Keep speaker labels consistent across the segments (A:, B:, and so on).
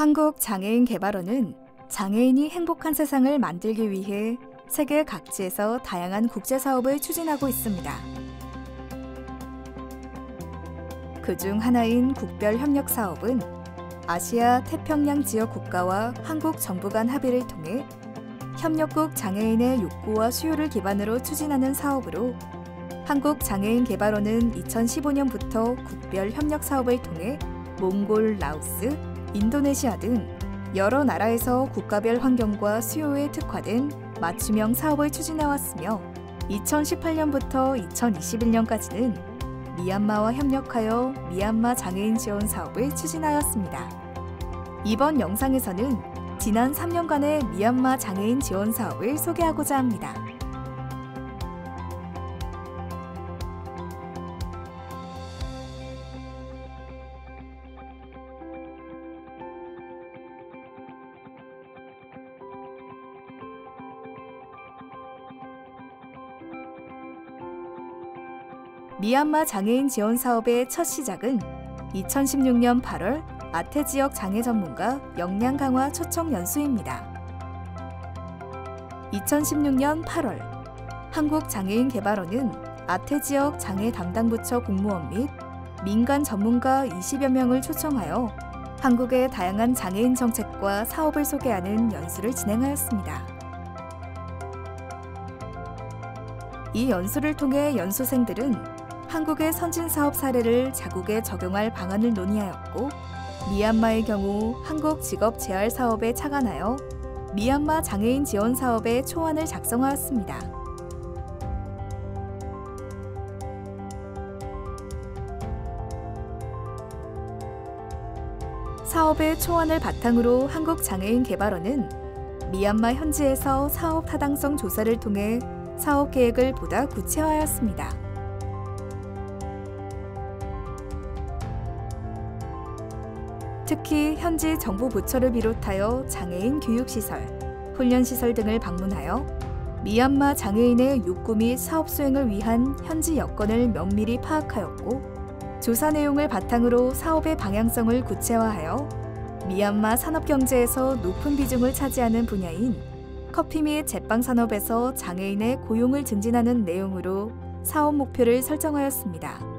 A: 한국장애인개발원은 장애인이 행복한 세상을 만들기 위해 세계 각지에서 다양한 국제사업을 추진하고 있습니다. 그중 하나인 국별협력사업은 아시아 태평양 지역 국가와 한국 정부 간 합의를 통해 협력국 장애인의 욕구와 수요를 기반으로 추진하는 사업으로 한국장애인개발원은 2015년부터 국별협력사업을 통해 몽골, 라오스, 인도네시아 등 여러 나라에서 국가별 환경과 수요에 특화된 맞춤형 사업을 추진해왔으며 2018년부터 2021년까지는 미얀마와 협력하여 미얀마 장애인 지원 사업을 추진하였습니다. 이번 영상에서는 지난 3년간의 미얀마 장애인 지원 사업을 소개하고자 합니다. 미얀마 장애인 지원 사업의 첫 시작은 2016년 8월 아태 지역 장애 전문가 역량 강화 초청 연수입니다. 2016년 8월 한국장애인개발원은 아태 지역 장애 담당 부처 공무원 및 민간 전문가 20여 명을 초청하여 한국의 다양한 장애인 정책과 사업을 소개하는 연수를 진행하였습니다. 이 연수를 통해 연수생들은 한국의 선진사업 사례를 자국에 적용할 방안을 논의하였고, 미얀마의 경우 한국 직업 재활 사업에 착안하여 미얀마 장애인 지원 사업의 초안을 작성하였습니다. 사업의 초안을 바탕으로 한국장애인개발원은 미얀마 현지에서 사업 타당성 조사를 통해 사업 계획을 보다 구체화하였습니다. 특히 현지 정부 부처를 비롯하여 장애인 교육시설, 훈련시설 등을 방문하여 미얀마 장애인의 욕구 및 사업 수행을 위한 현지 여건을 면밀히 파악하였고, 조사 내용을 바탕으로 사업의 방향성을 구체화하여 미얀마 산업경제에서 높은 비중을 차지하는 분야인 커피 및 제빵 산업에서 장애인의 고용을 증진하는 내용으로 사업 목표를 설정하였습니다.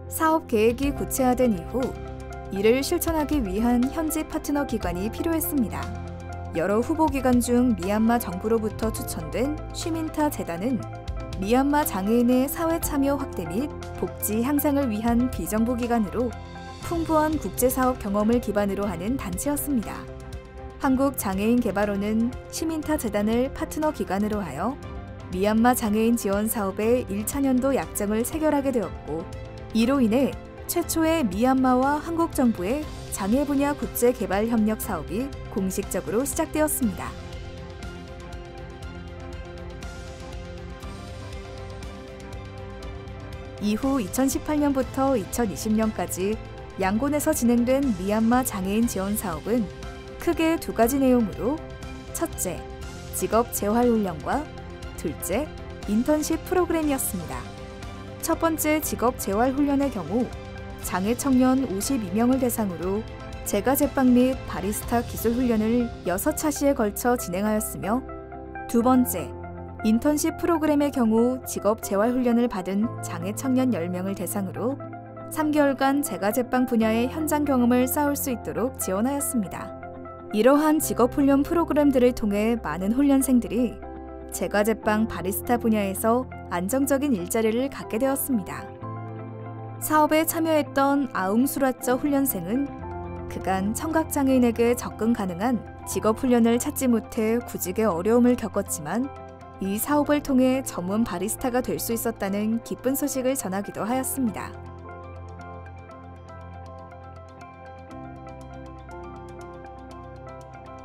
A: 사업 계획이 구체화된 이후 이를 실천하기 위한 현지 파트너 기관이 필요했습니다. 여러 후보 기관 중 미얀마 정부로부터 추천된 쉬민타 재단은 미얀마 장애인의 사회 참여 확대 및 복지 향상을 위한 비정부 기관으로 풍부한 국제사업 경험을 기반으로 하는 단체였습니다. 한국장애인개발원은 쉬민타 재단을 파트너 기관으로 하여 미얀마 장애인 지원 사업의 1차년도 약정을 체결하게 되었고, 이로 인해 최초의 미얀마와 한국 정부의 장애 분야 국제 개발 협력 사업이 공식적으로 시작되었습니다. 이후 2018년부터 2020년까지 양곤에서 진행된 미얀마 장애인 지원 사업은 크게 두 가지 내용으로, 첫째, 직업 재활 훈련과 둘째, 인턴십 프로그램이었습니다. 첫 번째 직업 재활 훈련의 경우 장애 청년 52명을 대상으로 제과 제빵 및 바리스타 기술 훈련을 6차시에 걸쳐 진행하였으며, 두 번째 인턴십 프로그램의 경우 직업 재활 훈련을 받은 장애 청년 10명을 대상으로 3개월간 제과 제빵 분야의 현장 경험을 쌓을 수 있도록 지원하였습니다. 이러한 직업 훈련 프로그램들을 통해 많은 훈련생들이 제과 제빵 바리스타 분야에서 안정적인 일자리를 갖게 되었습니다. 사업에 참여했던 아웅수라쩌 훈련생은 그간 청각장애인에게 접근 가능한 직업훈련을 찾지 못해 구직의 어려움을 겪었지만 이 사업을 통해 전문 바리스타가 될 수 있었다는 기쁜 소식을 전하기도 하였습니다.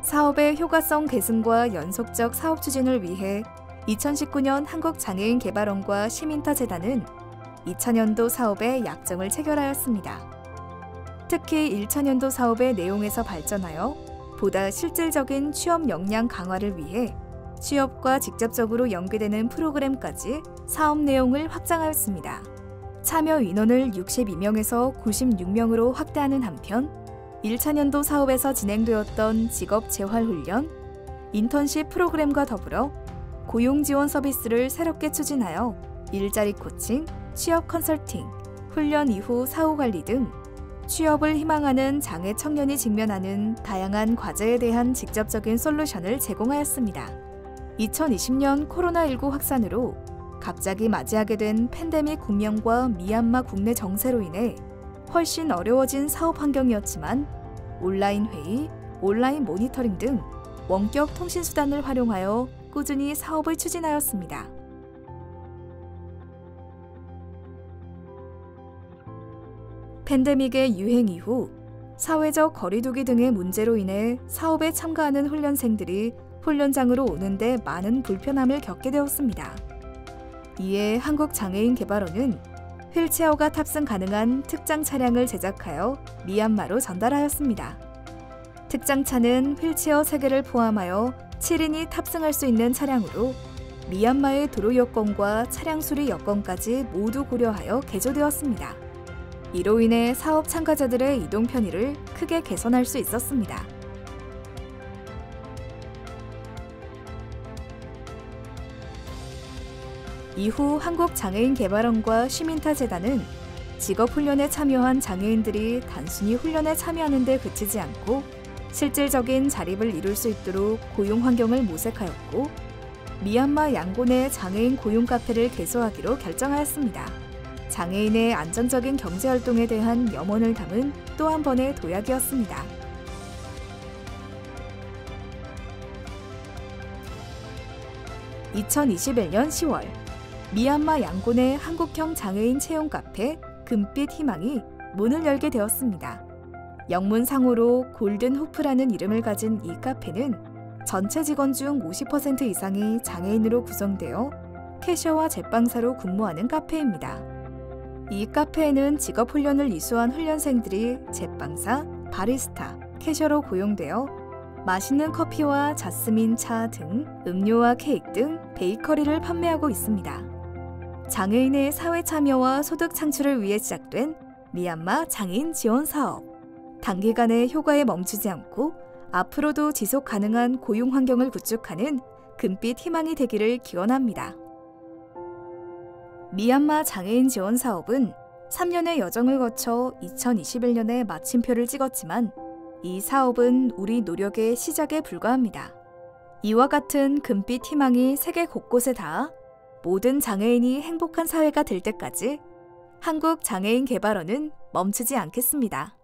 A: 사업의 효과성 계승과 연속적 사업 추진을 위해 2019년 한국장애인개발원과 쉬민타 재단은 2차년도 사업의 약정을 체결하였습니다. 특히 1차년도 사업의 내용에서 발전하여 보다 실질적인 취업 역량 강화를 위해 취업과 직접적으로 연계되는 프로그램까지 사업 내용을 확장하였습니다. 참여 인원을 62명에서 96명으로 확대하는 한편 1차 년도 사업에서 진행되었던 직업 재활훈련, 인턴십 프로그램과 더불어 고용 지원 서비스를 새롭게 추진하여 일자리 코칭, 취업 컨설팅, 훈련 이후 사후 관리 등 취업을 희망하는 장애 청년이 직면하는 다양한 과제에 대한 직접적인 솔루션을 제공하였습니다. 2020년 코로나19 확산으로 갑자기 맞이하게 된 팬데믹 국면과 미얀마 국내 정세로 인해 훨씬 어려워진 사업 환경이었지만 온라인 회의, 온라인 모니터링 등 원격 통신 수단을 활용하여 꾸준히 사업을 추진하였습니다. 팬데믹의 유행 이후 사회적 거리두기 등의 문제로 인해 사업에 참가하는 훈련생들이 훈련장으로 오는데 많은 불편함을 겪게 되었습니다. 이에 한국장애인개발원은 휠체어가 탑승 가능한 특장 차량을 제작하여 미얀마로 전달하였습니다. 특장차는 휠체어 3개를 포함하여 7인이 탑승할 수 있는 차량으로 미얀마의 도로 여건과 차량 수리 여건까지 모두 고려하여 개조되었습니다. 이로 인해 사업 참가자들의 이동 편의를 크게 개선할 수 있었습니다. 이후 한국장애인개발원과 시민타재단은 직업훈련에 참여한 장애인들이 단순히 훈련에 참여하는 데 그치지 않고 실질적인 자립을 이룰 수 있도록 고용 환경을 모색하였고 미얀마 양곤의 장애인 고용 카페를 개소하기로 결정하였습니다. 장애인의 안정적인 경제활동에 대한 염원을 담은 또 한 번의 도약이었습니다. (2021년 10월) 미얀마 양곤의 한국형 장애인 채용 카페 금빛 희망이 문을 열게 되었습니다. 영문상으로 골든 호프라는 이름을 가진 이 카페는 전체 직원 중 50% 이상이 장애인으로 구성되어 캐셔와 제빵사로 근무하는 카페입니다. 이 카페에는 직업훈련을 이수한 훈련생들이 제빵사, 바리스타, 캐셔로 고용되어 맛있는 커피와 자스민 차 등 음료와 케이크 등 베이커리를 판매하고 있습니다. 장애인의 사회 참여와 소득 창출을 위해 시작된 미얀마 장애인 지원 사업. 단기간에 효과에 멈추지 않고 앞으로도 지속 가능한 고용 환경을 구축하는 금빛 희망이 되기를 기원합니다. 미얀마 장애인 지원 사업은 3년의 여정을 거쳐 2021년에 마침표를 찍었지만 이 사업은 우리 노력의 시작에 불과합니다. 이와 같은 금빛 희망이 세계 곳곳에 닿아 모든 장애인이 행복한 사회가 될 때까지 한국장애인개발원은 멈추지 않겠습니다.